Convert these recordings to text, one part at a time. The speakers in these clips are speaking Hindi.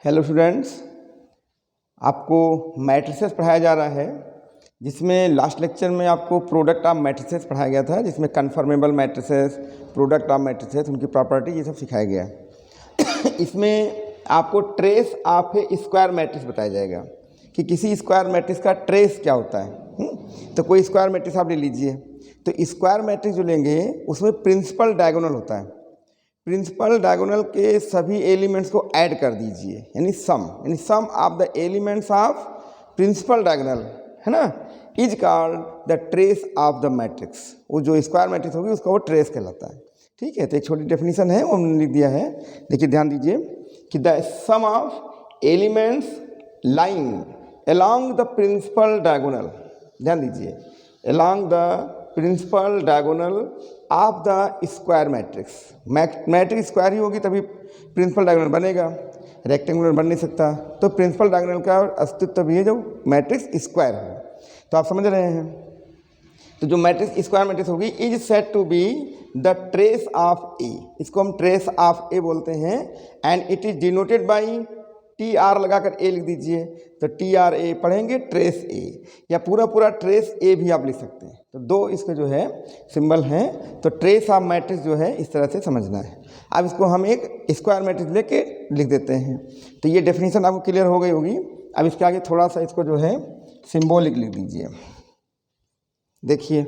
हेलो स्टूडेंट्स, आपको मैट्रिसेस पढ़ाया जा रहा है जिसमें लास्ट लेक्चर में आपको प्रोडक्ट ऑफ मैट्रिसेस पढ़ाया गया था, जिसमें conformable matrices, product of matrices, उनकी प्रॉपर्टी ये सब सिखाया गया है। इसमें आपको trace of A square matrix बताया जाएगा कि किसी स्क्वायर मैट्रिक्स का ट्रेस क्या होता है। तो कोई स्क्वायर मैट्रिक्स आप ले लीजिए, तो स्क्वायर मैट्रिक्स जो लेंगे उसमें प्रिंसिपल डायगोनल होता है। प्रिंसिपल डायगोनल के सभी एलिमेंट्स को ऐड कर दीजिए, यानी sum of the elements of principal diagonal, है ना, is called the trace of the matrix. वो जो स्क्वायर मैट्रिक्स होगी उसका वो ट्रेस कहलाता है। ठीक है, तो एक छोटी डेफिनेशन है वो हमने लिख दिया है। देखिए ध्यान दीजिए कि the sum of elements lying along the principal diagonal, ध्यान दीजिए, along the principal diagonal of the square matrix. Matrix square ही होगी तभी प्रिंसिपल डायगोनल बनेगा, रेक्टेंगुलर बन नहीं सकता। तो प्रिंसिपल डायगोनल का अस्तित्व भी है जब मैट्रिक्स स्क्वायर हो। तो आप समझ रहे हैं, तो जो मैट्रिक्स स्क्वायर मैट्रिक्स होगी is said to be the trace of A, इसको हम ट्रेस ऑफ ए बोलते हैं। And it is denoted by T R लगाकर ए लिख दीजिए, तो टी आर ए पढ़ेंगे ट्रेस ए, या पूरा ट्रेस ए भी आप लिख सकते हैं। तो दो इसके जो है सिंबल हैं। तो ट्रेस ऑफ मैट्रिक्स जो है इस तरह से समझना है। अब इसको हम एक स्क्वायर मैट्रिक्स लेके लिख देते हैं। तो ये डेफिनेशन आपको क्लियर हो गई होगी। अब इसके आगे थोड़ा सा इसको जो है सिंबॉलिक लिख दीजिए। देखिए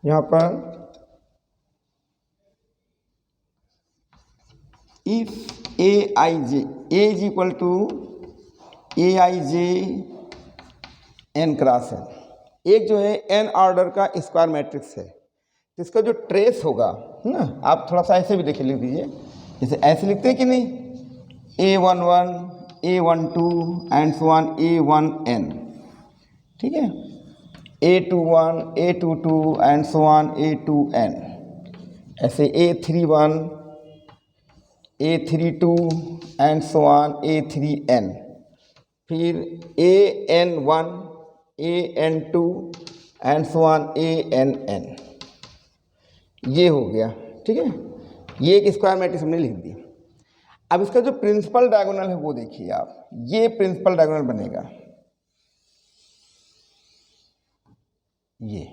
यहाँ पर if A I J A is equal to A I J N cross N, एक जो है एन ऑर्डर का स्क्वायर मैट्रिक्स है, तो इसका जो ट्रेस होगा, है ना, आप थोड़ा सा ऐसे भी देखिए, लिख दीजिए, जैसे ऐसे लिखते हैं कि नहीं, A11 A12 and so on A1n, ठीक है, A21 A22 and so on A2n, ऐसे A31 A32 and so on A3n, फिर AN1 AN2 and so on ANn, ये हो गया। ठीक है, ये एक स्क्वायर मैट्रिक्स हमने लिख दी। अब इसका जो प्रिंसिपल डायगोनल है वो देखिए आप, ये प्रिंसिपल डायगोनल बनेगा ये।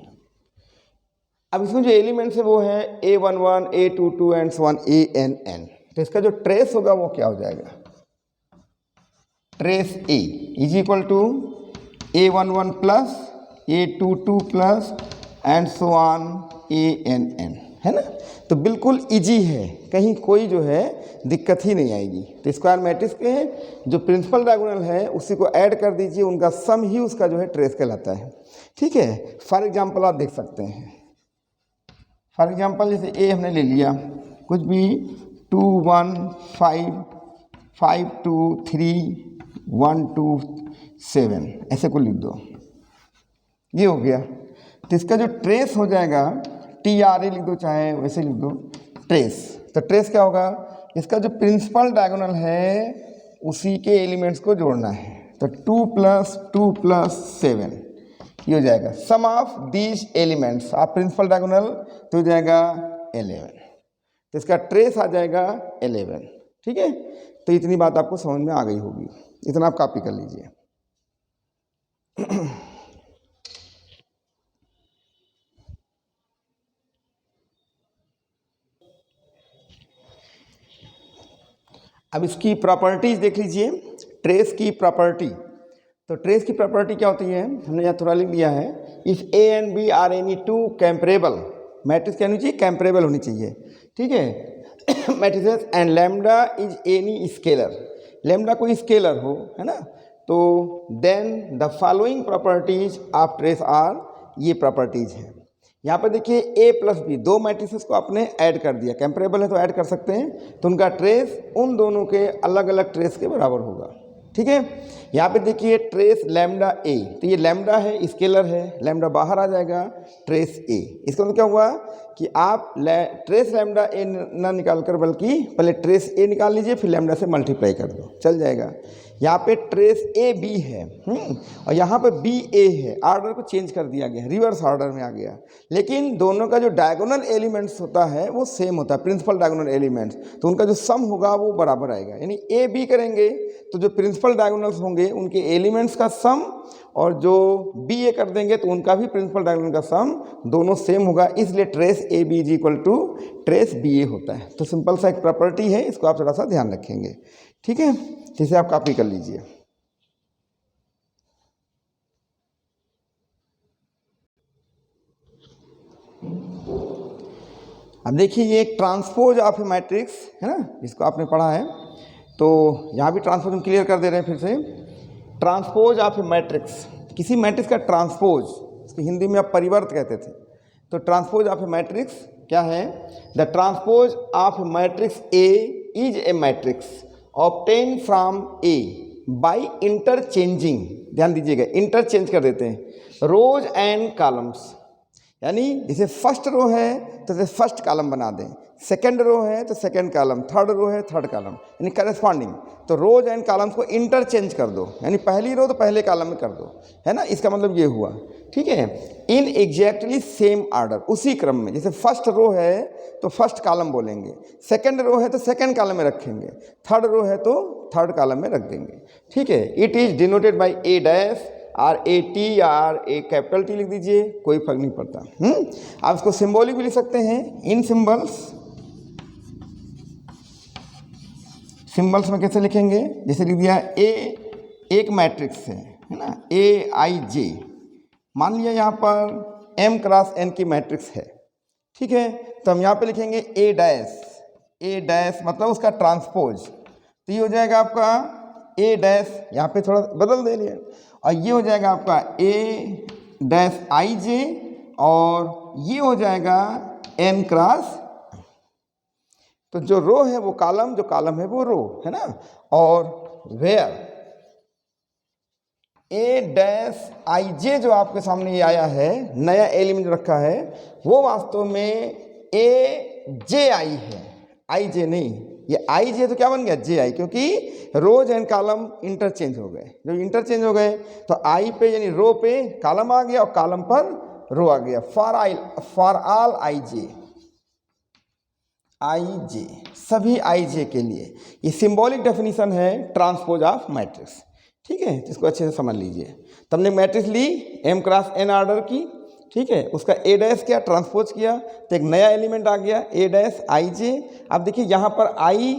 अब इसमें जो एलिमेंट्स है वो है A11 A22 and so on ANn। तो इसका जो ट्रेस होगा वो क्या हो जाएगा, trace A is equal to A11 plus A22 plus and so on ANn, है ना। तो बिल्कुल इजी है, कहीं कोई जो है दिक्कत ही नहीं आएगी। तो स्क्वायर मैट्रिक्स के जो प्रिंसिपल डायगोनल है उसी को ऐड कर दीजिए, उनका सम ही उसका जो है ट्रेस कहलाता है। ठीक है, फॉर एग्जांपल आप देख सकते हैं, फॉर एग्जांपल जैसे ए हमने ले लिया, कुछ भी 2 1 5 5 2 3 1 2 7 ऐसे को लिख दो, ये हो गया। तो इसका जो ट्रेस हो जाएगा, टी आर ए लिख दो चाहे वैसे लिख दो, ट्रेस। तो ट्रेस क्या होगा, इसका जो प्रिंसिपल डायगोनल है उसी के एलिमेंट्स को जोड़ना है। तो 2 + 2 + 7 ये हो जाएगा sum of these elements of principal diagonal, तो हो जाएगा 11। तो इसका ट्रेस आ जाएगा 11। ठीक है, तो इतनी बात आपको समझ में आ गई होगी, इतना आप कॉपी कर लीजिए। अब इसकी प्रॉपर्टीज देख लीजिए, ट्रेस की प्रॉपर्टी। तो ट्रेस की प्रॉपर्टी क्या होती है, हमने यहाँ थोड़ा लिख दिया है, if A and B are any two comparable, matrix क्या होनी चाहिए, कंपेरेबल होनी चाहिए। ठीक है, matrices and lambda is any scalar, lambda कोई स्केलर हो, है ना, तो then the following properties of trace are, ये प्रॉपर्टीज हैं। यहाँ पर देखिए A + B, दो मैट्रिसेस को आपने ऐड कर दिया, कंपेरेबल है तो ऐड कर सकते हैं, तो उनका ट्रेस उन दोनों के अलग अलग ट्रेस के बराबर होगा। ठीक है। यहाँ पे देखिए ट्रेस लैम्डा ए, तो ये लैम्डा है, स्केलर है, लैम्डा बाहर आ जाएगा, ट्रेस ए। इसका मतलब क्या हुआ कि आप ट्रेस लैम्डा ए ना निकाल कर बल्कि पहले ट्रेस ए निकाल लीजिए, फिर लैम्डा से मल्टीप्लाई कर दो, चल जाएगा। यहाँ पे ट्रेस ए बी है और यहाँ पे बी ए है, ऑर्डर को चेंज कर दिया गया, रिवर्स ऑर्डर में आ गया, लेकिन दोनों का जो डायगोनल एलिमेंट्स होता है वो सेम होता है, प्रिंसिपल डायगोनल एलिमेंट्स, तो उनका जो सम होगा वो बराबर आएगा। यानी ए बी करेंगे तो जो प्रिंसिपल डायगोनल्स होंगे उनके एलिमेंट्स का सम, और जो बी ए कर देंगे तो उनका भी प्रिंसिपल डायगोनल का सम दोनों सेम होगा, इसलिए trace A B is equal to trace B A होता है। तो सिंपल सा एक प्रॉपर्टी है, इसको आप थोड़ा सा ध्यान रखेंगे, ठीक है, जिसे आप कॉपी कर लीजिए। अब देखिए ये एक ट्रांसपोज ऑफ ए मैट्रिक्स है ना, जिसको आपने पढ़ा है, तो यहाँ भी ट्रांसपोज हम क्लियर कर दे रहे हैं फिर से। ट्रांसपोज ऑफ ए मैट्रिक्स, किसी मैट्रिक्स का ट्रांसपोज, इसको हिंदी में आप परिवर्त कहते थे, तो ट्रांसपोज ऑफ ए मैट्रिक्स क्या है? The transpose of A matrix A is a matrix obtain from A by interchanging, ध्यान दीजिएगा, इंटरचेंज कर देते हैं, रोज एंड कॉलम्स। यानी जैसे फर्स्ट रो है तो जैसे फर्स्ट कॉलम बना दें, सेकंड रो है तो सेकंड कॉलम, थर्ड रो है थर्ड कॉलम, यानी करस्पॉन्डिंग, तो रोज एंड कॉलम्स को इंटरचेंज कर दो, यानी पहली रो तो पहले कॉलम में कर दो, है ना, इसका मतलब ये हुआ, ठीक है। इन एग्जैक्टली सेम ऑर्डर, उसी क्रम में, जैसे फर्स्ट रो है तो फर्स्ट कॉलम बोलेंगे, सेकंड रो है तो सेकंड कॉलम में रखेंगे, थर्ड रो है तो थर्ड कॉलम में रख देंगे, ठीक है। It is denoted by A dash or A T or A capital T लिख दीजिए, कोई फर्क नहीं पड़ता। आप इसको सिंबॉलिक भी लिख सकते हैं, इन सिंबल्स। सिंबल्स में कैसे लिखेंगे? जैसे लिख दिया ए एक मैट्रिक्स है ना, ए आई जे, मान लिया यहाँ पर एम क्रॉस एन की मैट्रिक्स है, ठीक है, तो हम यहाँ पे लिखेंगे ए डैश, ए डैश मतलब उसका ट्रांसपोज, तो ये हो जाएगा आपका ए डैश, यहाँ पे थोड़ा बदल दे लिया, और ये हो जाएगा आपका ए डैश आई जे, और ये हो जाएगा एन क्रॉस, तो जो रो है वो कॉलम, जो कॉलम है वो रो, है ना, और वेयर ए डैश आई जे जो आपके सामने ये आया है, नया एलिमेंट रखा है, वो वास्तव में ए जे आई है, आई जे नहीं, ये आई जे तो क्या बन गया? जे आई, क्योंकि रोज एंड कॉलम इंटरचेंज हो गए, जब इंटरचेंज हो गए तो आई पे यानी रो पे कॉलम आ गया और कॉलम पर रो आ गया, फॉर ऑल आई जे, आई जे, सभी आई जे के लिए। ये सिंबॉलिक डेफिनेशन है ट्रांसपोज ऑफ मैट्रिक्स, ठीक है, इसको अच्छे से समझ लीजिए। तो हमने मैट्रिक्स ली एम क्रॉस एन ऑर्डर की, ठीक है, उसका ए डैश किया, ट्रांसपोज किया, तो एक नया एलिमेंट आ गया ए डैश आई जे। अब देखिए यहाँ पर आई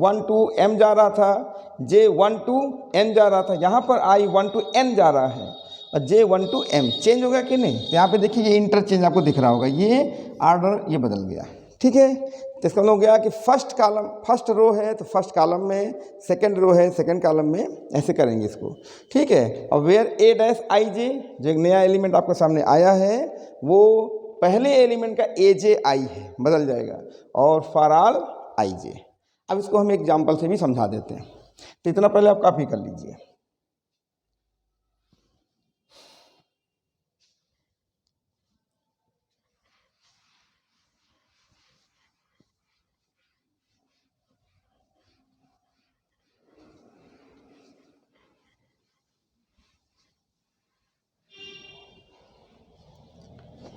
1 to m जा रहा था, जे 1 to n जा रहा था, यहाँ पर आई 1 to n जा रहा है और जे 1 to m, चेंज हो गया कि नहीं? तो यहाँ पे देखिए ये इंटरचेंज आपको दिख रहा होगा, ये ऑर्डर ये बदल गया, ठीक है। तो इसका मतलब हो गया कि फर्स्ट कॉलम, फर्स्ट रो है तो फर्स्ट कॉलम में, सेकंड रो है सेकंड कॉलम में, ऐसे करेंगे इसको, ठीक है। और वेयर ए डैश आई जे, जो एक नया एलिमेंट आपके सामने आया है वो पहले एलिमेंट का ए जे आई है, बदल जाएगा, और फॉर ऑल आई जे। अब इसको हम एग्जाम्पल से भी समझा देते हैं, तो इतना पहले आप कॉपी कर लीजिए।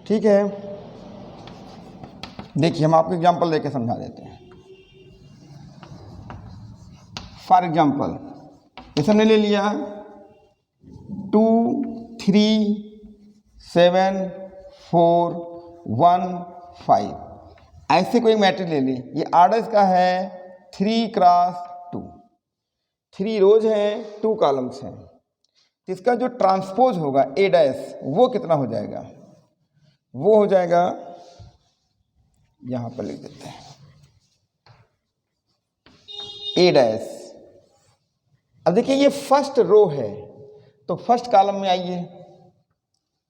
ठीक है, देखिए हम आपको एग्जाम्पल लेके समझा देते हैं। फॉर एग्जाम्पल जैसे हमने ले लिया 2 3 7 4 1 5, ऐसे कोई मैट्रिक्स ले ली, ये ऑर्डर इसका है 3 क्रॉस 2, 3 रोज हैं 2 कॉलम्स हैं, इसका जो ट्रांसपोज होगा ए डैश वो कितना हो जाएगा? वो हो जाएगा, यहां पर लिख देते हैं ए डैश। अब देखिए ये फर्स्ट रो है तो फर्स्ट कॉलम में आइए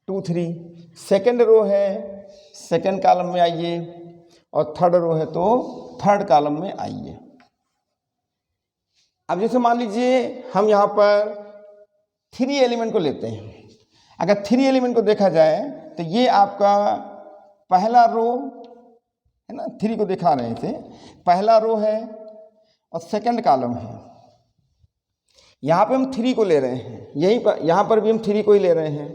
2 3, सेकंड रो है सेकंड कॉलम में आइए, और थर्ड रो है तो थर्ड कॉलम में आइए। अब जैसे मान लीजिए हम यहाँ पर 3 एलिमेंट को लेते हैं। अगर 3 एलिमेंट को देखा जाए तो ये आपका पहला रो है ना, 3 को दिखा रहे हैं इसे, पहला रो है और सेकंड कॉलम है। यहाँ पे हम 3 को ले रहे हैं, यहीं पर यहाँ पर भी हम 3 को ही ले रहे हैं।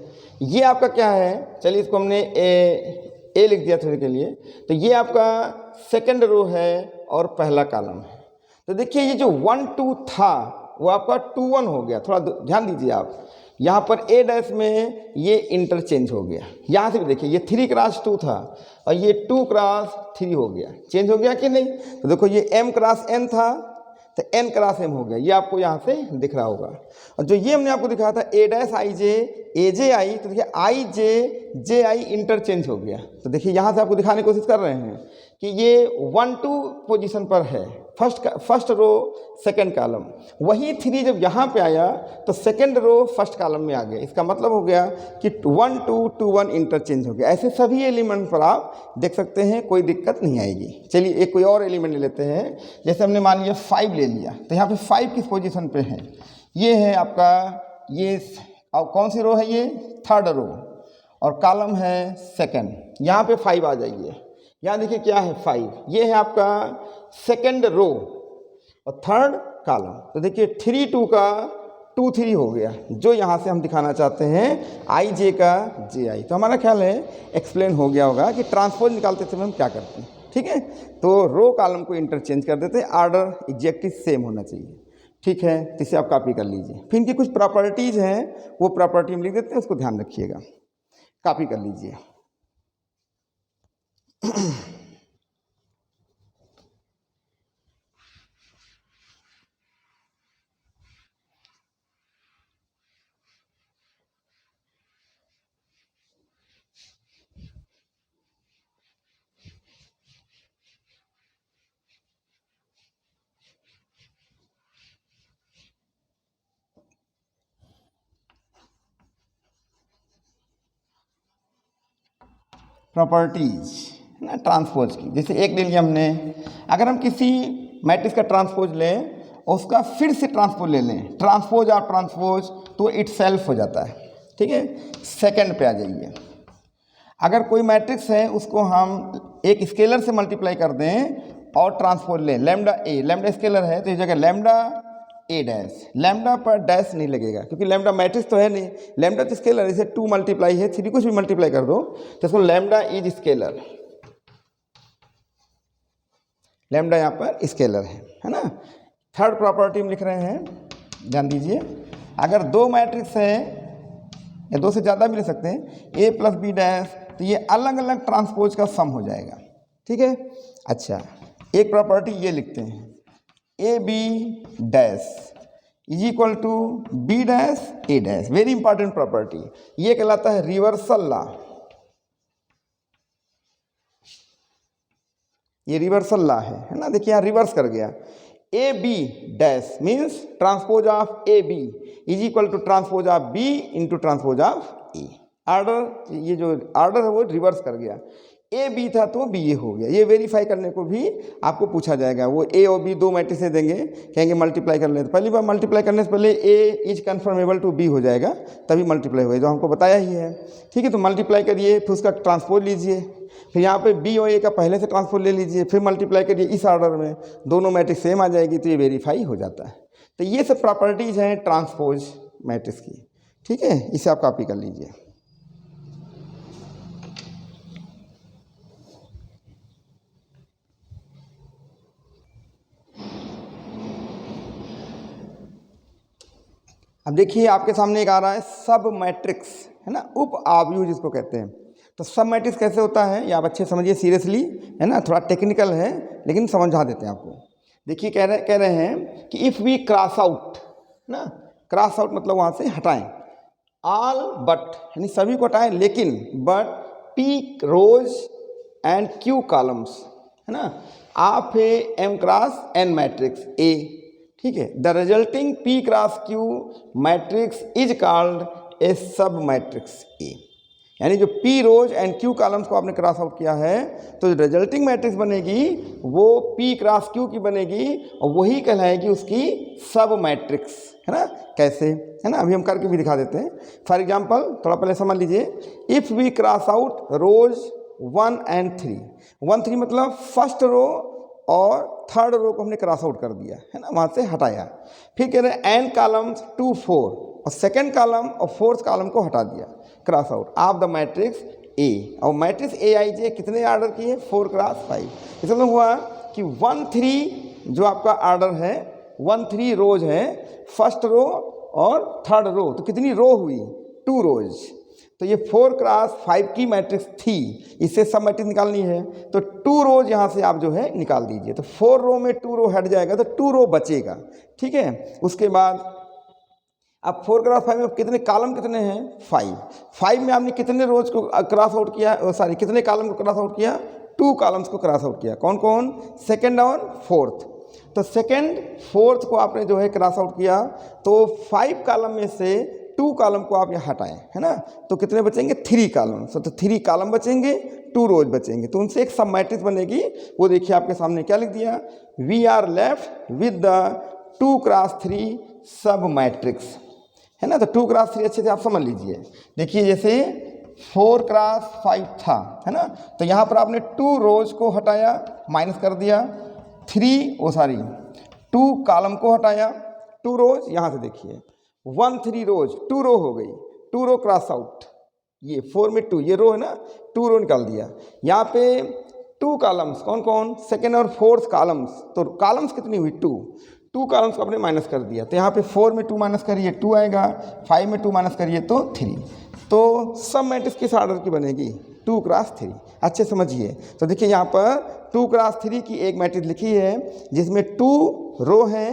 ये आपका क्या है, चलिए इसको हमने ए लिख दिया थोड़े के लिए, तो ये आपका सेकंड रो है और पहला कॉलम है। तो देखिए ये जो 1 2 था वो आपका 2 1 हो गया। थोड़ा ध्यान दीजिए आप, यहाँ पर ए डैश में ये इंटरचेंज हो गया। यहाँ से भी देखिए ये 3 क्रॉस 2 था और ये 2 क्रॉस 3 हो गया। चेंज हो गया कि नहीं? तो देखो ये m क्रॉस n था तो n क्रॉस m हो गया, ये आपको यहाँ से दिख रहा होगा। और जो ये हमने आपको दिखाया था a dash i j a j i, तो देखिए i j j i interchange हो गया। तो देखिए यहाँ से आपको दिखाने की कोशिश कर रहे हैं कि ये 1 2 पोजीशन पर है, फर्स्ट रो सेकंड कॉलम। वही 3 जब यहाँ पे आया तो सेकंड रो फर्स्ट कॉलम में आ गया। इसका मतलब हो गया कि 1 2 2 1 इंटरचेंज हो गया। ऐसे सभी एलिमेंट पर आप देख सकते हैं, कोई दिक्कत नहीं आएगी। चलिए एक कोई और एलिमेंट ले लेते हैं। जैसे हमने मान लिया 5 ले लिया, तो यहाँ पे 5 किस पोजीशन पे है? ये है आपका, ये कौन सी रो है? ये थर्ड रो और कॉलम है सेकंड। यहाँ पे 5 आ जाइए। यहाँ देखिए क्या है 5, ये है आपका सेकंड रो और थर्ड कॉलम। तो देखिए 3 2 का 2 3 हो गया, जो यहाँ से हम दिखाना चाहते हैं आई जे का जे आई। तो हमारा ख्याल है एक्सप्लेन हो गया होगा कि ट्रांसपोज निकालते समय हम क्या करते हैं। ठीक है, तो रो कॉलम को इंटरचेंज कर देते हैं, आर्डर एग्जैक्टली सेम होना चाहिए। ठीक है, तो इसे आप कॉपी कर लीजिए। फिर इनकी कुछ प्रॉपर्टीज़ हैं, वो प्रॉपर्टी हम लिख देते हैं, उसको ध्यान रखिएगा, कॉपी कर लीजिए। प्रॉपर्टीज है ना ट्रांसपोज की, जैसे एक ले लिया हमने। अगर हम किसी मैट्रिक्स का ट्रांसपोज लें और उसका फिर से ट्रांसपोज ले लें, ट्रांसपोज और ट्रांसपोज, तो इटसेल्फ हो जाता है। ठीक है, सेकंड पे आ जाइए। अगर कोई मैट्रिक्स है उसको हम एक स्केलर से मल्टीप्लाई कर दें और ट्रांसपोज लें, लैम्डा ए, लैम्डा स्केलर है तो इस जगह लैम्डा ए डैश, लैम्डा पर डैश नहीं लगेगा क्योंकि लैम्डा मैट्रिक्स तो है नहीं, लैम्डा तो स्केलर, इसे 2 मल्टीप्लाई है 3, कुछ भी मल्टीप्लाई कर दो तो इसको लैम्डा इज स्केलर, लैम्डा यहाँ पर स्केलर है ना। थर्ड प्रॉपर्टी हम लिख रहे हैं, ध्यान दीजिए। अगर 2 मैट्रिक्स है या 2 से ज़्यादा भी ले सकते हैं, ए प्लस बी डैश, तो ये अलग अलग ट्रांसपोज का सम हो जाएगा। ठीक है, अच्छा एक प्रॉपर्टी ये लिखते हैं, A B dash is equal to B dash A dash, very important property, ये कहलाता है रिवर्सल लॉ। ये रिवर्सल लॉ है ना, देखिए यहाँ रिवर्स कर गया। A B dash means transpose of A B is equal to transpose of B into transpose of A. Order, ये जो आर्डर है वो रिवर्स कर गया, ए बी था तो बी ए हो गया। ये वेरीफाई करने को भी आपको पूछा जाएगा, वो ए और बी 2 मैट्रिक्स देंगे, कहेंगे मल्टीप्लाई कर ले, तो पहली बार मल्टीप्लाई करने से पहले ए इज कन्फर्मेबल टू बी हो जाएगा, तभी मल्टीप्लाई होगा, जो हमको बताया ही है। ठीक है, तो मल्टीप्लाई करिए, फिर उसका ट्रांसपोज लीजिए, फिर यहाँ पे बी और ए का पहले से ट्रांसपोज ले लीजिए, फिर मल्टीप्लाई करिए इस ऑर्डर में, दोनों मैट्रिक्स सेम आ जाएगी, तो ये वेरीफाई हो जाता है। तो ये सब प्रॉपर्टीज़ हैं ट्रांसपोज मैट्रिक्स की। ठीक है, इसे आप कॉपी कर लीजिए। अब देखिए आपके सामने एक आ रहा है सब मैट्रिक्स, है ना, उप आव्यूह जिसको कहते हैं। तो सब मैट्रिक्स कैसे होता है ये आप अच्छे समझिए, सीरियसली, है ना, थोड़ा टेक्निकल है लेकिन समझा देते हैं आपको। देखिए कह रहे हैं कि इफ़ वी क्रॉस आउट ना, क्रॉस आउट मतलब वहाँ से हटाएं, ऑल बट यानी सभी को हटाएं लेकिन but P rows and Q columns, है ना, of A M cross N matrix A. ठीक है, the resulting P cross Q matrix is called a submatrix A. यानी जो P rows and Q columns को आपने क्रॉस आउट किया है तो जो रिजल्टिंग मैट्रिक्स बनेगी वो पी क्रॉस क्यू की बनेगी और वही कहलाएगी उसकी सब मैट्रिक्स, है ना। कैसे, है ना, अभी हम करके भी दिखा देते हैं। फॉर एग्जांपल थोड़ा पहले समझ लीजिए, if we cross out rows 1 and 3, 1 3 मतलब फर्स्ट रो और थर्ड रो को हमने क्रॉस आउट कर दिया, है ना, वहाँ से हटाया। फिर कह रहे हैं एंड कॉलम्स 2 4 और सेकेंड कॉलम और फोर्थ कॉलम को हटा दिया, cross out of the matrix A. और मैट्रिक्स ए आई जे कितने आर्डर की है, 4 क्रॉस 5। इसका मतलब हुआ कि 1 3 जो आपका आर्डर है 1 3 रोज है, फर्स्ट रो और थर्ड रो, तो कितनी रो हुई, 2 रोज। तो ये 4 क्रॉस 5 की मैट्रिक्स थी, इससे सब मैट्रिक्स निकालनी है तो 2 रोज यहाँ से आप जो है निकाल दीजिए। तो 4 रो में 2 रो हट जाएगा तो 2 रो बचेगा, ठीक है। उसके बाद अब 4 क्रॉस 5 में कितने कॉलम कितने हैं, 5 में आपने कितने रोज को क्रॉस आउट किया, सॉरी कितने कॉलम को क्रॉस आउट किया, 2 कॉलम्स को क्रॉस आउट किया। कौन कौन, सेकंड और फोर्थ। तो सेकंड फोर्थ को आपने जो है क्रॉस आउट किया तो 5 कॉलम में से 2 कॉलम को आप यहाँ हटाएं, है ना, तो कितने बचेंगे, 3 कॉलम। तो 3 कॉलम बचेंगे, 2 रोज बचेंगे, तो उनसे एक सब मैट्रिक्स बनेगी। वो देखिए आपके सामने क्या लिख दिया, we are left with the 2 cross 3 सब मैट्रिक्स, है ना। तो 2 क्रॉस 3 अच्छे से आप समझ लीजिए। देखिए जैसे 4 क्रॉस 5 था, है ना, तो यहाँ पर आपने 2 रोज को हटाया, माइनस कर दिया, 2 कॉलम को हटाया, 2 रोज, यहाँ से देखिए 1 3 रोज, 2 रो हो गई, 2 रो क्रॉस आउट, ये 4 में 2, ये रो है ना, 2 रो निकाल दिया। यहाँ पे 2 कॉलम्स, कौन कौन, सेकेंड और फोर्थ कॉलम्स, तो कॉलम्स कितनी हुई, 2 कॉलम्स को आपने माइनस कर दिया, तो यहाँ पे 4 में 2 माइनस करिए 2 आएगा, 5 में 2 माइनस करिए तो 3। तो सब मैट्रिक्स किस ऑर्डर की बनेगी, 2 क्रॉस 3। अच्छे समझिए। तो देखिए यहाँ पर 2 क्रॉस 3 की एक मैट्रिक्स लिखी है जिसमें 2 रो हैं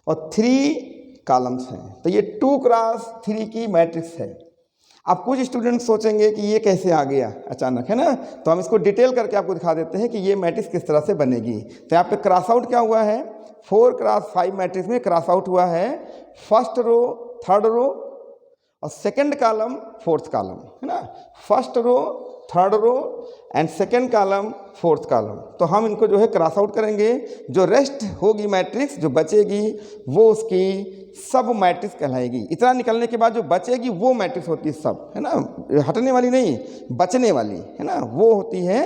और 3 कॉलम्स हैं, तो ये 2 क्रॉस 3 की मैट्रिक्स है। अब कुछ स्टूडेंट सोचेंगे कि ये कैसे आ गया अचानक, है ना, तो हम इसको डिटेल करके आपको दिखा देते हैं कि ये मैट्रिक्स किस तरह से बनेगी। तो यहाँ पे क्रॉस आउट क्या हुआ है, 4 क्रॉस 5 मैट्रिक्स में क्रॉस आउट हुआ है फर्स्ट रो थर्ड रो और सेकंड कॉलम फोर्थ कॉलम, है ना, first row third row and second column fourth column. तो हम इनको जो है क्रॉस आउट करेंगे, जो रेस्ट होगी मैट्रिक्स जो बचेगी वो उसकी सब मैट्रिक्स कहलाएगी। इतना निकलने के बाद जो बचेगी वो मैट्रिक्स होती है सब, है ना, हटने वाली नहीं, बचने वाली, है ना, वो होती है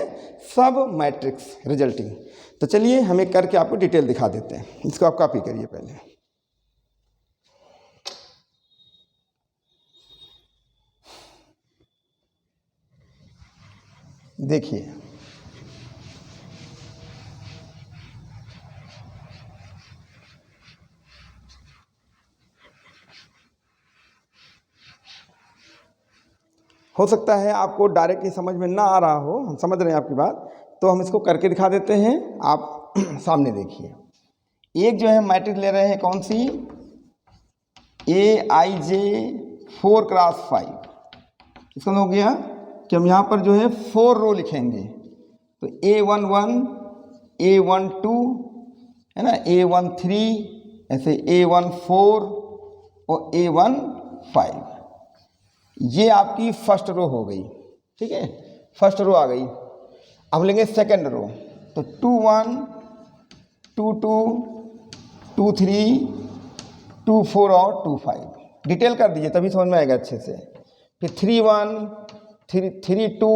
सब मैट्रिक्स रिजल्टिंग। तो चलिए हम एक करके आपको डिटेल दिखा देते हैं, इसको आप कॉपी करिए पहले। देखिए हो सकता है आपको डायरेक्टली समझ में ना आ रहा हो, हम समझ रहे हैं आपकी बात, तो हम इसको करके दिखा देते हैं। आप सामने देखिए, एक जो है मैट्रिक्स ले रहे हैं कौन सी, ए आई जे 4 क्रॉस 5। इसका मतलब हो गया कि हम यहाँ पर जो है 4 रो लिखेंगे, तो A11 A12 है ना, A13 ऐसे A14 और A15, ये आपकी फर्स्ट रो हो गई, ठीक है, फर्स्ट रो आ गई। अब लेंगे सेकंड रो, तो 2 1 2 2 2 3 2 4 और 2 5 डिटेल कर दीजिए तभी समझ में आएगा अच्छे से। फिर 3 1 3 2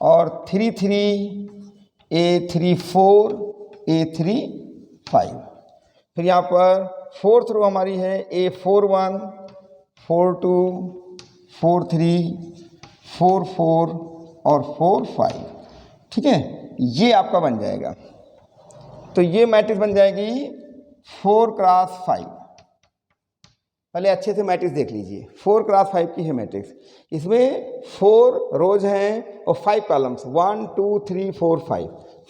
और 3 3 A3 4 A3 5। फिर यहाँ पर फोर्थ रो हमारी है A4 1 4 2 4 3 4 4 और 4 5, ठीक है, ये आपका बन जाएगा। तो ये मैट्रिक्स बन जाएगी 4 क्रॉस 5। पहले अच्छे से मैट्रिक्स देख लीजिए, 4 क्रॉस 5 की है मैट्रिक्स, इसमें 4 रोज हैं और 5 कॉलम्स, 1 2 3 4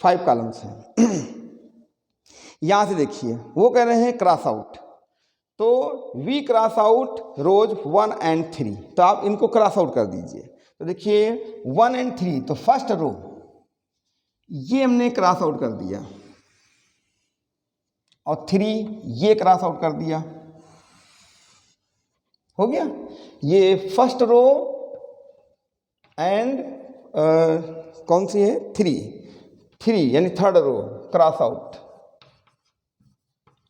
5 कॉलम्स हैं। यहाँ से देखिए वो कह रहे हैं क्रॉस आउट, तो we cross out rows 1 and 3, तो आप इनको क्रॉस आउट कर दीजिए। तो देखिए 1 and 3, तो फर्स्ट रो ये हमने क्रॉस आउट कर दिया और 3 ये क्रॉस आउट कर दिया, हो गया। ये फर्स्ट रो एंड कौन सी है, 3 यानी थर्ड रो क्रॉस आउट,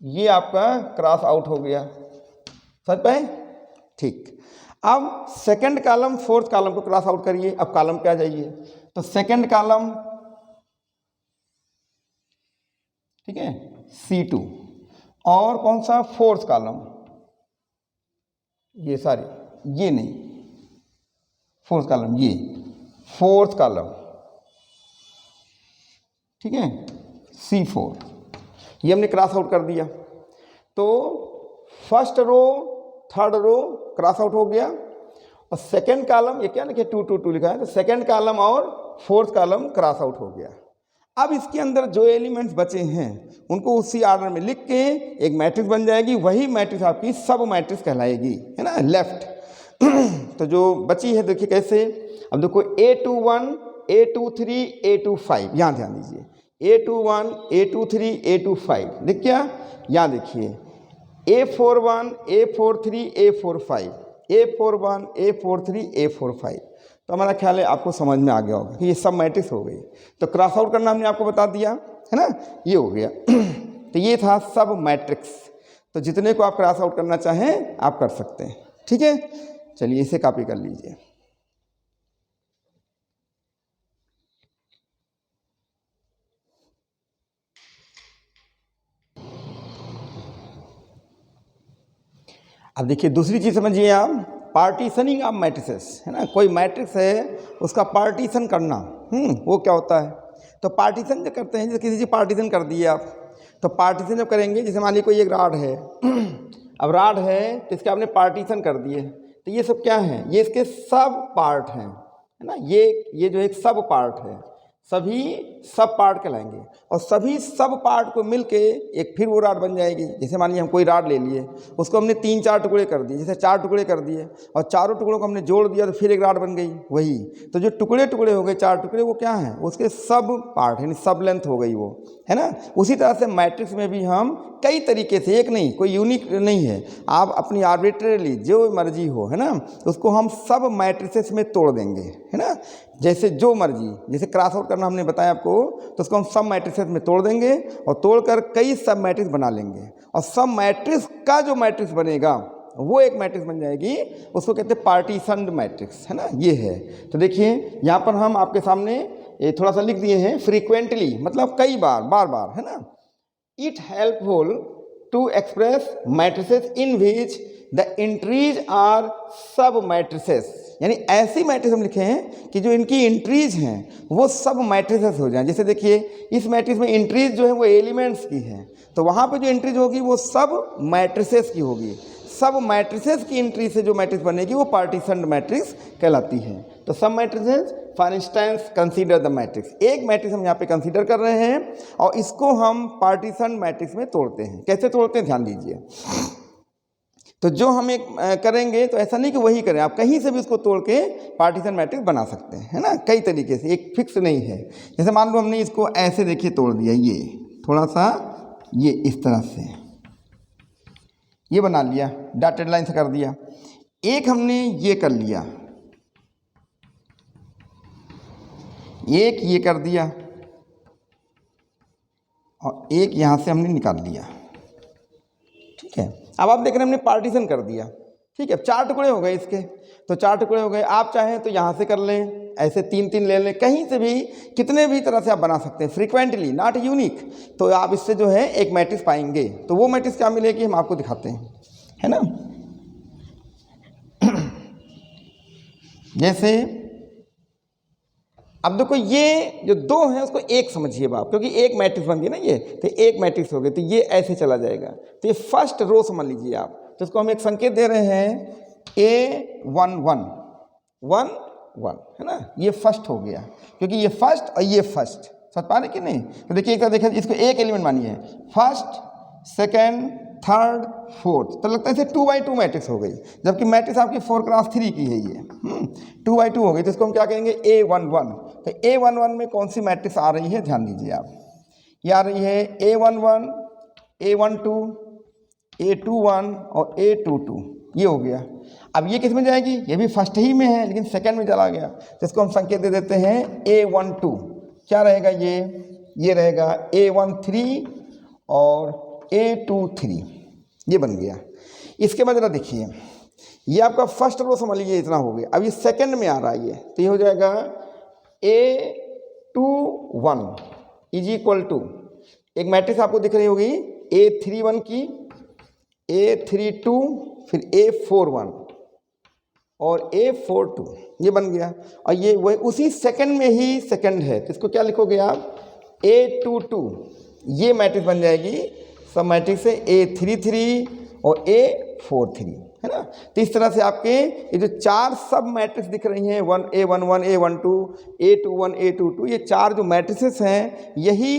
ये आपका क्रॉस आउट हो गया, समझ पाए? ठीक। अब सेकंड कॉलम फोर्थ कॉलम को क्रॉस आउट करिए। अब कॉलम पे आ जाइए, तो सेकंड कॉलम, ठीक है, C2, और कौन सा, फोर्थ कॉलम, ये सारी, ये नहीं, फोर्थ कॉलम, ये फोर्थ कॉलम, ठीक है, C4, ये हमने क्रॉस आउट कर दिया। तो first row third row cross out हो गया, और सेकंड कॉलम, ये क्या लिखा है, 2 2 2 लिखा है, तो सेकंड कॉलम और फोर्थ कॉलम क्रॉस आउट हो गया। अब इसके अंदर जो एलिमेंट्स बचे हैं उनको उसी ऑर्डर में लिख के एक मैट्रिक्स बन जाएगी, वही मैट्रिक्स आपकी सब मैट्रिक्स कहलाएगी, है ना, लेफ्ट। तो जो बची है देखिए कैसे, अब देखो A21 A23 A25, यहाँ ध्यान दीजिए, A21 A23 A25, देख क्या, यहाँ देखिए A41 A43 A45 A41 A43 A45। तो हमारा ख्याल है आपको समझ में आ गया होगा कि ये सब मैट्रिक्स हो गई। तो क्रॉस आउट करना हमने आपको बता दिया, है ना, ये हो गया। तो ये था सब मैट्रिक्स। तो जितने को आप क्रॉस आउट करना चाहें आप कर सकते हैं, ठीक है। चलिए इसे कॉपी कर लीजिए। अब देखिए दूसरी चीज़ समझिए आप, पार्टीशनिंग ऑफ मैट्रिसेस, है ना, कोई मैट्रिक्स है उसका पार्टीशन करना, वो क्या होता है। तो पार्टीशन जब करते हैं, जैसे किसी चीज़ पार्टीशन कर दिए आप, तो पार्टीशन जब करेंगे, जैसे मान लीजिए कोई एक राड है, अब राड है तो इसके आपने पार्टीशन कर दिए, तो ये सब क्या है, ये इसके सब पार्ट हैं, है ना, ये जो एक सब पार्ट है, सभी सब पार्ट कहलाएंगे, और सभी सब पार्ट को मिलके एक फिर वो राड बन जाएगी। जैसे मान लीजिए हम कोई राड ले लिए, उसको हमने 3-4 टुकड़े कर दिए, जैसे 4 टुकड़े कर दिए, और चारों टुकड़ों को हमने जोड़ दिया तो फिर एक राड बन गई वही। तो जो टुकड़े टुकड़े हो गए 4 टुकड़े, वो क्या हैं, उसके सब पार्ट यानी सब लेंथ हो गई वो, है ना। उसी तरह से मैट्रिक्स में भी हम कई तरीके से, एक नहीं, कोई यूनिक नहीं है, आप अपनी आर्बिट्रेरली जो मर्जी हो, है ना, उसको हम सब मैट्रिसेस में तोड़ देंगे, है ना, जैसे जो मर्जी। जैसे क्रॉस आउट करना हमने बताया आपको, तो उसको हम सब मैट्रिसेस में तोड़ देंगे और तोड़कर कई सब मैट्रिक्स बना लेंगे, और सब मैट्रिक्स का जो मैट्रिक्स बनेगा वो एक मैट्रिक्स बन जाएगी, उसको कहते हैं पार्टीशन्ड मैट्रिक्स, है ना, ये है। तो देखिए यहाँ पर हम आपके सामने ये थोड़ा सा लिख दिए हैं, फ्रीक्वेंटली मतलब कई बार, बार बार, है ना। It helpful to express matrices in which the entries are सब मैट्रिसेस, यानी ऐसी मैट्रिक्स हम लिखे हैं कि जो इनकी एंट्रीज हैं वो सब मैट्रिसेस हो जाएं। जैसे देखिए इस मैट्रिक्स में एंट्रीज जो है वो एलिमेंट्स की हैं, तो वहाँ पे जो एंट्रीज होगी वो सब मैट्रिसेस की होगी। सब मैट्रिसेस की एंट्री से जो मैट्रिक्स बनेगी वो पार्टीशन्ड मैट्रिक्स कहलाती है। तो सब matrices, for instance consider the matrix, एक मैट्रिक्स हम यहाँ पे कंसीडर कर रहे हैं और इसको हम पार्टीशन्ड मैट्रिक्स में तोड़ते हैं। कैसे तोड़ते हैं ध्यान दीजिए। तो जो हम एक करेंगे तो ऐसा नहीं कि वही करें, आप कहीं से भी उसको तोड़ के पार्टीशन मैट्रिक्स बना सकते हैं, है ना, कई तरीके से, एक फिक्स नहीं है। जैसे मान लो हमने इसको ऐसे देखिए तोड़ दिया, ये थोड़ा सा ये इस तरह से ये बना लिया, डॉटेड लाइन से कर दिया। एक हमने ये कर लिया, एक ये कर दिया, और एक यहाँ से हमने निकाल लिया, ठीक है। अब आप देख रहे हैं हमने पार्टीशन कर दिया, ठीक है। 4 टुकड़े हो गए इसके, तो 4 टुकड़े हो गए। आप चाहें तो यहाँ से कर लें, ऐसे 3-3 ले लें, कहीं से भी कितने भी तरह से आप बना सकते हैं, फ्रीक्वेंटली नॉट यूनिक। तो आप इससे जो है एक मैट्रिक्स पाएंगे। तो वो मैट्रिक्स क्या मिलेगी हम आपको दिखाते हैं, है ना। जैसे अब देखो ये जो 2 हैं उसको एक समझिए आप, क्योंकि एक मैट्रिक्स बन गई ना ये, तो एक मैट्रिक्स हो गई, तो ये ऐसे चला जाएगा। तो ये फर्स्ट रो समझ लीजिए आप। तो इसको हम एक संकेत दे रहे हैं A11 1 1, है ना, ये फर्स्ट हो गया, क्योंकि ये फर्स्ट और ये फर्स्ट, समझ पा रहे कि नहीं। तो देखिए एक तरह देखिए, इसको एक एलिमेंट मानिए, फर्स्ट सेकेंड थर्ड फोर्थ, तो लगता है इसे 2x2 मैट्रिक्स हो गई, जबकि मैट्रिक्स आपकी 4x3 की है ये, 2x2 हो गई। तो इसको हम क्या कहेंगे A11। तो A11 में कौन सी मैट्रिक्स आ रही है ध्यान दीजिए आप, ये आ रही है A11 A12 A21 और A22, ये हो गया। अब ये किस में जाएगी, ये भी फर्स्ट ही में है लेकिन सेकंड में चला गया, जिसको हम संकेत दे देते हैं A12। क्या रहेगा ये रहेगा A13 और A23, ये बन गया। इसके बाद जरा देखिए, ये आपका फर्स्ट रो समझ लीजिए इतना हो गया। अब ये सेकंड में आ रहा है ये, तो ये हो जाएगा A21 इज इक्वल टू, एक मैट्रिक्स आपको दिख रही होगी A31 की, A32, फिर A41 और A42, ये बन गया। और ये वही उसी सेकंड में ही सेकंड है, तो इसको क्या लिखोगे आप, A22, ये मैट्रिक्स बन जाएगी सब मैट्रिक्स से A33 और A43, है ना। तो इस तरह से आपके ये जो चार सब मैट्रिक्स दिख रही हैं, A11, A12, A21, A22, ये चार जो मैट्रिसेस हैं यही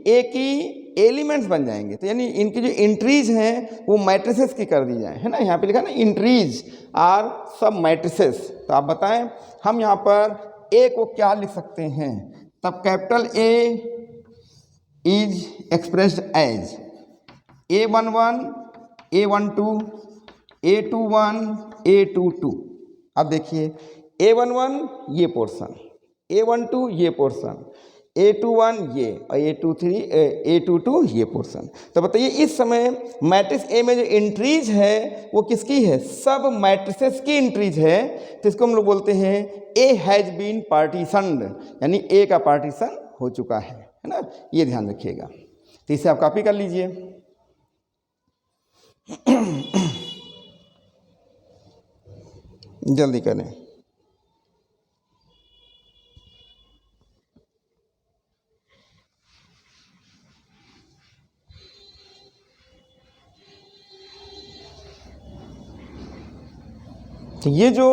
एक ही एलिमेंट्स बन जाएंगे। तो यानी इनकी जो एंट्रीज हैं वो मैट्रिसेस की कर दी जाए, है ना। यहाँ पे लिखा ना एंट्रीज आर सब मैट्रिसेस। तो आप बताएं हम यहाँ पर ए को क्या लिख सकते हैं, तब capital A is expressed as A11, A12, A21, A22। अब देखिए A11 ये पोर्शन, A12 ये पोर्शन, A21 ये और A22 ये पोर्शन। तो बताइए इस समय मैट्रिक्स ए में जो एंट्रीज है वो किसकी है, सब मैट्रिसेस की एंट्रीज है। तो इसको हम लोग बोलते हैं ए हैज बीन पार्टीशनड, यानी ए का पार्टीशन हो चुका है ना। ये ध्यान रखिएगा। तो इसे आप कॉपी कर लीजिए। जल्दी करें। तो ये जो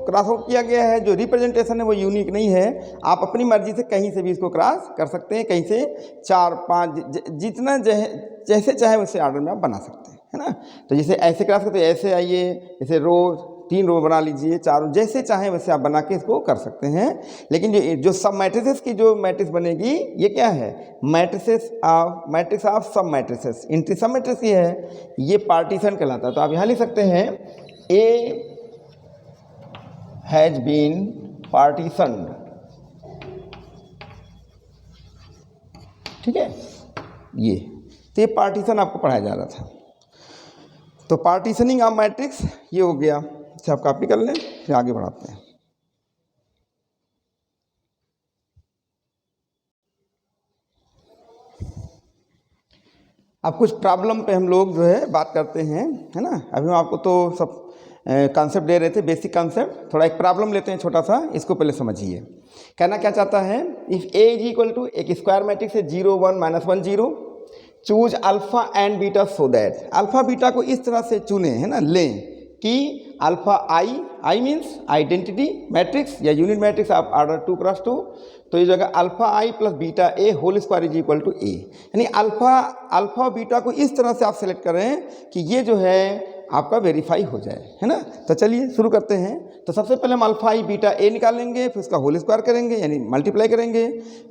क्रॉस आउट किया गया है, जो रिप्रेजेंटेशन है वो यूनिक नहीं है। आप अपनी मर्जी से कहीं से भी इसको क्रॉस कर सकते हैं, कहीं से 4, 5 जितना जैसे चाहे वैसे ऑर्डर में आप बना सकते हैं, है ना। तो जैसे ऐसे क्रॉस करते ऐसे आइए, जैसे रो 3 रो बना लीजिए, 4, जैसे चाहे वैसे आप बना के इसको कर सकते हैं। लेकिन जो सब मैट्रिसेस की जो मैट्रिक्स बनेगी ये क्या है, मैट्रिक्स ऑफ सब मैट्रिसेस, एंट्री सब मैट्रिक्स की है, ये पार्टीशन कहलाता है। तो आप यहाँ लिख सकते हैं ए हैज बीन पार्टीशनड, ठीक है। ये तो ये पार्टीशन आपको पढ़ाया जा रहा था। तो पार्टीशनिंग ऑफ मैट्रिक्स ये हो गया। इसे आप कॉपी कर लें, फिर आगे बढ़ाते हैं। अब कुछ प्रॉब्लम पे हम लोग जो है बात करते हैं, है ना। अभी हम आपको तो सब कॉन्सेप्ट दे रहे थे, बेसिक कॉन्सेप्ट। थोड़ा एक प्रॉब्लम लेते हैं छोटा सा, इसको पहले समझिए। कहना क्या चाहता है, if A is equal to, एक स्क्वायर मैट्रिक्स है 0, 1, -1, 0, choose alpha and beta so that, alpha beta को इस तरह से चुने, है ना, लें कि alpha I means identity matrix या unit matrix of order 2 cross 2। तो ये जगह alpha I plus beta A whole square is equal to A, यानी अल्फा बीटा को इस तरह से आप सेलेक्ट करें कि ये जो है आपका वेरीफाई हो जाए, है ना। तो चलिए शुरू करते हैं। तो सबसे पहले हम अल्फा आई बीटा ए निकालेंगे, फिर उसका होल स्क्वायर करेंगे यानी मल्टीप्लाई करेंगे।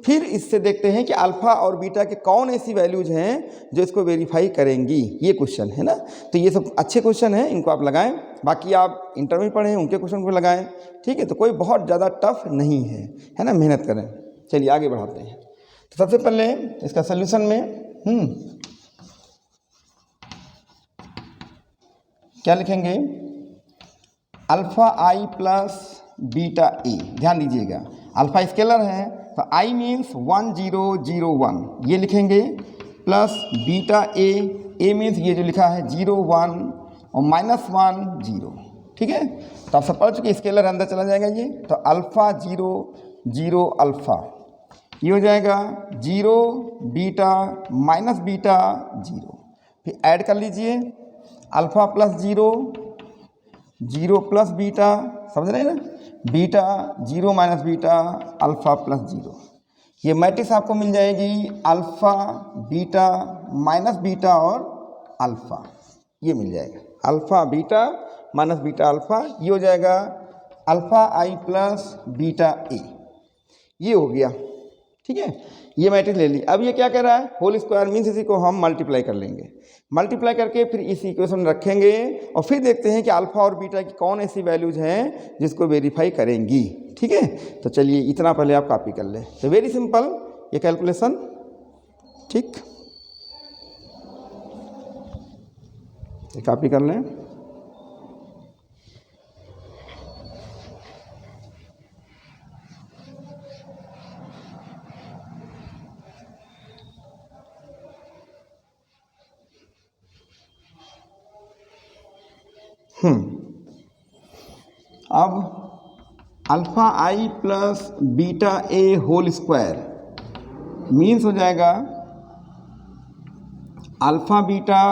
फिर इससे देखते हैं कि अल्फा और बीटा के कौन ऐसी वैल्यूज हैं जो इसको वेरीफाई करेंगी। ये क्वेश्चन है ना। तो ये सब अच्छे क्वेश्चन हैं, इनको आप लगाएं। बाकी आप इंटर में पढ़ें, उनके क्वेश्चन को लगाएं, ठीक है। तो कोई बहुत ज़्यादा टफ नहीं है ना, मेहनत करें। चलिए आगे बढ़ाते हैं। तो सबसे पहले इसका सोल्यूशन में क्या लिखेंगे, अल्फा आई प्लस बीटा ए। ध्यान दीजिएगा अल्फा स्केलर है तो आई मीन्स 1, 0, 0, 1 ये लिखेंगे, प्लस बीटा ए मीन्स ये जो लिखा है 0, 1 और -1, 0, ठीक है। तो आप सब पढ़ चुके, स्केलर अंदर चला जाएगा ये। तो अल्फा 0, 0 अल्फा, ये हो जाएगा 0 बीटा माइनस बीटा 0। फिर ऐड कर लीजिए अल्फा प्लस 0, 0 प्लस बीटा, समझ रहे हैं ना, beta 0 minus beta alpha plus 0। ये मैट्रिक्स आपको मिल जाएगी अल्फा बीटा माइनस बीटा और अल्फा, ये मिल जाएगा alpha beta minus beta alpha. ये हो जाएगा अल्फा आई प्लस बीटा ए, ये हो गया। ठीक है, ये मैट्रिक्स ले ली। अब ये क्या कह रहा है, होल स्क्वायर मीन्स इसी को हम मल्टीप्लाई कर लेंगे, मल्टीप्लाई करके फिर इस इक्वेशन में रखेंगे और फिर देखते हैं कि अल्फा और बीटा की कौन ऐसी वैल्यूज हैं जिसको वेरीफाई करेंगी। ठीक है, तो चलिए इतना पहले आप कॉपी कर लें। तो वेरी सिंपल ये कैलकुलेशन, ठीक, ये कॉपी कर लें। अब alpha I plus beta A whole square means हो जाएगा alpha beta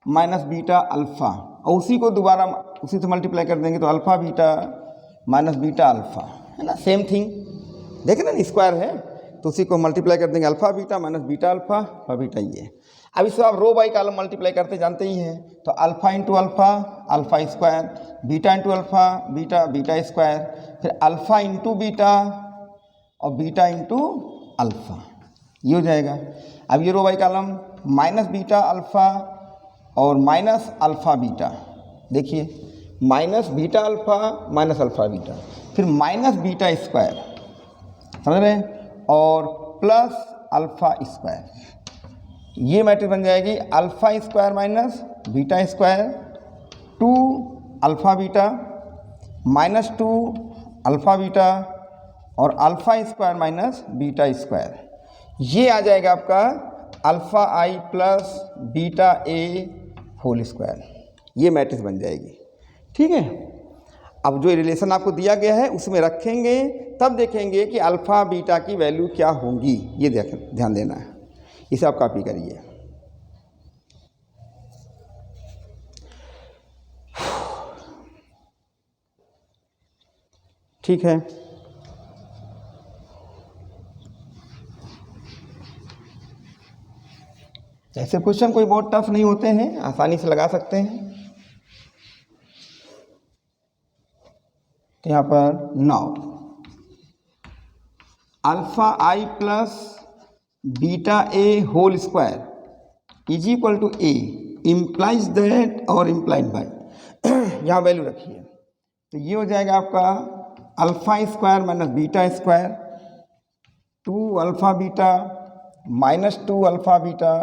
minus beta alpha, और उसी को दोबारा उसी से मल्टीप्लाई कर देंगे तो alpha beta minus beta alpha, है ना, सेम थिंग। देखें ना, स्क्वायर है तो उसी को मल्टीप्लाई कर देंगे, alpha beta minus beta alpha alpha beta ये। अब इसको आप रो बाई कॉलम मल्टीप्लाई करते जानते ही हैं, तो alpha into alpha alpha square, beta into alpha beta beta square, फिर अल्फ़ा इंटू बीटा और बीटा इंटू अल्फ़ा, ये हो जाएगा। अब ये row by column minus beta alpha और माइनस अल्फ़ा बीटा, देखिए minus beta alpha minus alpha beta, फिर माइनस बीटा स्क्वायर, समझ रहे हैं, और प्लस अल्फ़ा स्क्वायर, ये मैट्रिक्स बन जाएगी alpha square minus beta square, 2 alpha beta minus 2 alpha beta और alpha square minus beta square, ये आ जाएगा आपका alpha I plus beta A whole square, ये मैट्रिक्स बन जाएगी। ठीक है, अब जो रिलेशन आपको दिया गया है उसमें रखेंगे, तब देखेंगे कि अल्फ़ा बीटा की वैल्यू क्या होंगी, ये ध्यान देना है। इसे आप कॉपी करिए। ठीक है, ऐसे क्वेश्चन कोई बहुत टफ नहीं होते हैं, आसानी से लगा सकते हैं। तो यहाँ पर now alpha I plus beta A whole square is equal to A implies that और इम्प्लाइड बाई, यहाँ वैल्यू रखिए, तो ये हो जाएगा आपका alpha square minus beta square, 2 alpha beta minus 2 alpha beta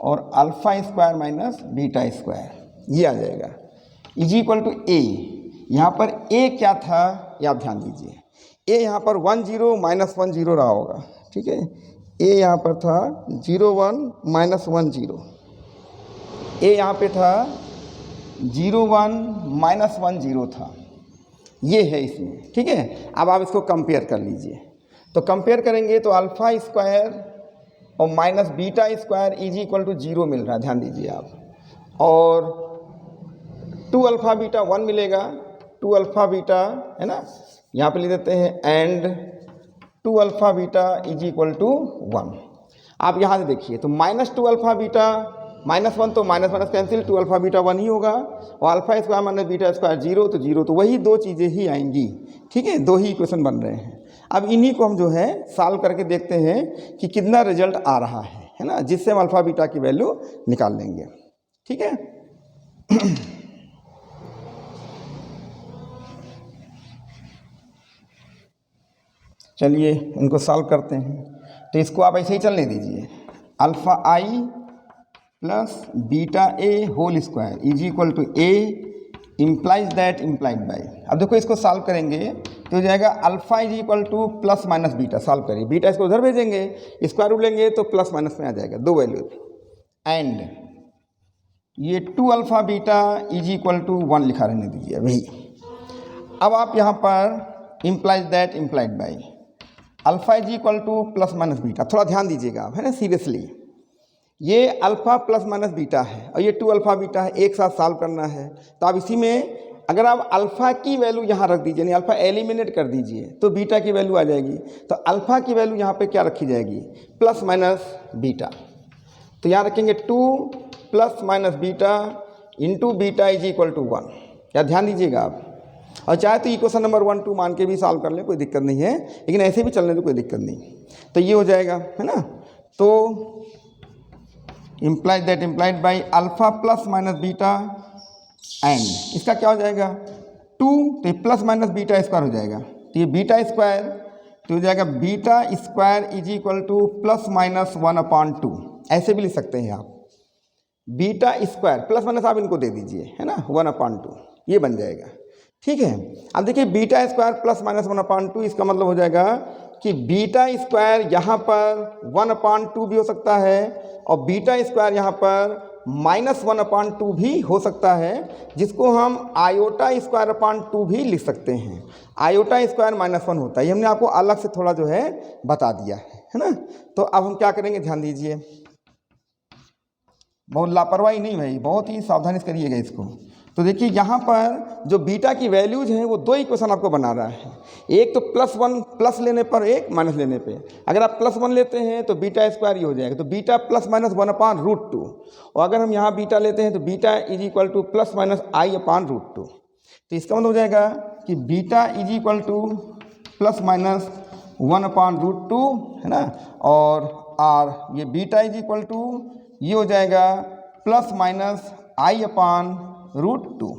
और alpha square minus beta square, ये आ जाएगा इज इक्वल टू ए। यहाँ पर ए क्या था ये आप ध्यान दीजिए, ए यहाँ पर 1 0 माइनस 1 0 रहा होगा। ठीक है, ए यहाँ पर था 0 1 माइनस 1 0, ए यहाँ पे था 0 1 माइनस 1 0 था, ये है इसमें। ठीक है, अब आप इसको कंपेयर कर लीजिए, तो कंपेयर करेंगे तो अल्फ़ा स्क्वायर और minus beta square is equal to 0 मिल रहा है, ध्यान दीजिए आप, और 2 अल्फ़ा बीटा 1 मिलेगा, 2 अल्फ़ा बीटा, है ना, यहाँ पे लिख देते हैं and 2 alpha beta is equal to 1। आप यहाँ से देखिए तो माइनस 2 अल्फ़ा बीटा माइनस 1, तो minus minus cancel, 2 alpha beta 1 ही होगा, और alpha square minus beta square 0, तो 0, तो वही दो चीज़ें ही आएंगी। ठीक है, दो ही इक्वेशन बन रहे हैं। अब इन्हीं को हम जो है सॉल्व करके देखते हैं कि कितना रिजल्ट आ रहा है ना, जिससे हम अल्फ़ा बीटा की वैल्यू निकाल लेंगे। ठीक है, चलिए इनको सॉल्व करते हैं। तो इसको आप ऐसे ही चलने दीजिए, alpha I plus beta A whole square is equal to A implies that implied by. अब देखो इसको सॉल्व करेंगे तो हो जाएगा alpha is equal to plus minus beta, solve करिए, बीटा इसको उधर भेजेंगे, स्क्वायर रूट लेंगे तो प्लस माइनस में आ जाएगा, दो वैल्यू, एंड ये 2 alpha beta is equal to 1 लिखा रहने दीजिए वही। अब आप यहाँ पर implies that implied by alpha is equal to plus minus beta, थोड़ा ध्यान दीजिएगा आप, है ना, सीरियसली, ये अल्फ़ा प्लस माइनस बीटा है और ये 2 अल्फ़ा बीटा है, एक साथ सॉल्व करना है। तो आप इसी में अगर आप अल्फ़ा की वैल्यू यहाँ रख दीजिए, नहीं अल्फ़ा एलिमिनेट कर दीजिए तो बीटा की वैल्यू आ जाएगी। तो अल्फ़ा की वैल्यू यहाँ पे क्या रखी जाएगी, प्लस माइनस बीटा, तो यहाँ रखेंगे 2 plus minus beta into beta is equal to 1, या ध्यान दीजिएगा आप। और चाहे तो इक्वेशन नंबर 1 2 मान के भी सॉल्व कर लें, कोई दिक्कत नहीं है, लेकिन ऐसे भी चलने तो कोई दिक्कत नहीं। तो ये हो जाएगा, है ना। तो implied by alpha plus minus beta and इसका क्या हो जाएगा 2, तो प्लस माइनस बीटा स्क्वायर हो जाएगा, तो ये बीटा स्क्वायर तो हो जाएगा beta square is equal to plus minus 1/2। ऐसे भी लिख सकते हैं आप, बीटा स्क्वायर प्लस माइनस आप इनको दे दीजिए, है ना, 1/2 ये बन जाएगा। ठीक है, अब देखिए बीटा स्क्वायर प्लस माइनस 1/2 इसका मतलब हो जाएगा कि बीटा स्क्वायर यहाँ पर 1/2 भी हो सकता है और बीटा स्क्वायर यहाँ पर -1/2 भी हो सकता है, जिसको हम आयोटा स्क्वायर अपॉन 2 भी लिख सकते हैं। आयोटा स्क्वायर -1 होता है, ये हमने आपको अलग से थोड़ा जो है बता दिया है ना। तो अब हम क्या करेंगे, ध्यान दीजिए, बहुत लापरवाही नहीं भाई, बहुत ही सावधानी से करिएगा इसको। तो देखिए यहाँ पर जो बीटा की वैल्यूज हैं वो 2 इक्वेशन आपको बना रहा है, एक तो +1 प्लस लेने पर, एक माइनस लेने पे। अगर आप +1 लेते हैं तो बीटा स्क्वायर ये हो जाएगा, तो बीटा प्लस माइनस 1/√2, और अगर हम यहाँ बीटा लेते हैं तो beta is equal to plus minus i/√2। तो इसका मतलब हो जाएगा कि beta is equal to plus minus 1/√2, है ना, और ये बीटा इज इक्वल टू ये हो जाएगा प्लस माइनस i/√2।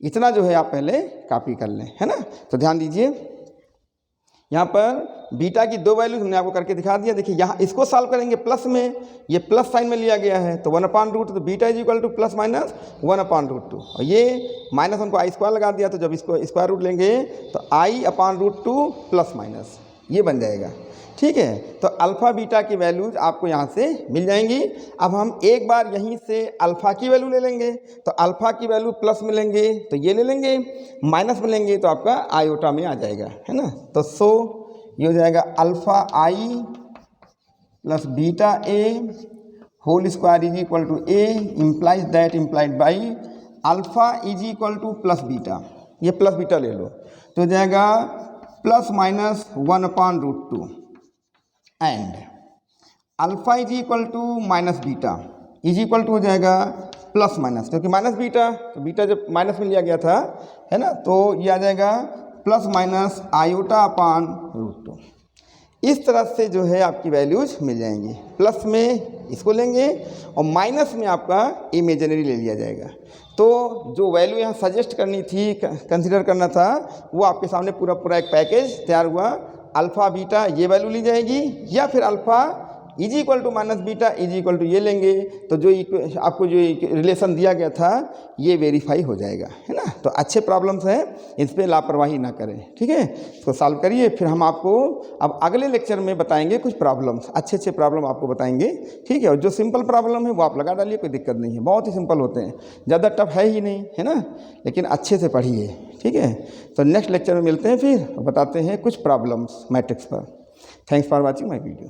इतना जो है आप पहले कॉपी कर लें, है ना। तो ध्यान दीजिए यहाँ पर बीटा की 2 वैल्यूज हमने आपको करके दिखा दिया। देखिए यहाँ इसको सॉल्व करेंगे प्लस में, ये प्लस साइन में लिया गया है तो 1/√2, तो beta is equal to plus minus 1/√2, और ये माइनस उनको आई स्क्वायर लगा दिया, तो जब इसको स्क्वायर रूट लेंगे तो i/√2 प्लस माइनस ये बन जाएगा। ठीक है, तो अल्फ़ा बीटा की वैल्यूज आपको यहाँ से मिल जाएंगी। अब हम एक बार यहीं से अल्फ़ा की वैल्यू ले लेंगे, तो अल्फ़ा की वैल्यू प्लस में लेंगे तो ये ले लेंगे, माइनस में लेंगे तो आपका आयोटा में आ जाएगा, है ना। तो ये हो जाएगा alpha I plus beta A whole square is equal to A implied by alpha is equal to plus beta, ये प्लस बीटा ले लो तो हो जाएगा plus minus 1/√2 and alpha is equal to minus beta is equal to हो जाएगा प्लस माइनस, क्योंकि माइनस बीटा, तो बीटा जब माइनस में लिया गया था, है ना, तो ये आ जाएगा प्लस माइनस i/√2। इस तरह से जो है आपकी वैल्यूज मिल जाएंगी। प्लस में इसको लेंगे और माइनस में आपका इमेजिनरी ले लिया जाएगा। तो जो वैल्यू यहाँ सजेस्ट करनी थी, कंसिडर करना था, वो आपके सामने पूरा एक पैकेज तैयार हुआ। अल्फ़ा बीटा ये वैल्यू ली जाएगी, या फिर alpha is equal to minus beta is equal to ये लेंगे, तो जो आपको जो रिलेशन दिया गया था ये वेरीफाई हो जाएगा, है ना। तो अच्छे प्रॉब्लम्स हैं, इस पर लापरवाही ना करें, ठीक है। इसको सॉल्व करिए, फिर हम आपको अब अगले लेक्चर में बताएंगे कुछ प्रॉब्लम्स, अच्छे प्रॉब्लम आपको बताएंगे, ठीक है। और जो सिंपल प्रॉब्लम है वो आप लगा डालिए, कोई दिक्कत नहीं है, बहुत ही सिंपल होते हैं, ज़्यादा टफ है ही नहीं, है ना। लेकिन अच्छे से पढ़िए, ठीक है। तो नेक्स्ट लेक्चर में मिलते हैं, फिर बताते हैं कुछ प्रॉब्लम्स मैट्रिक्स पर। Thanks for watching my video.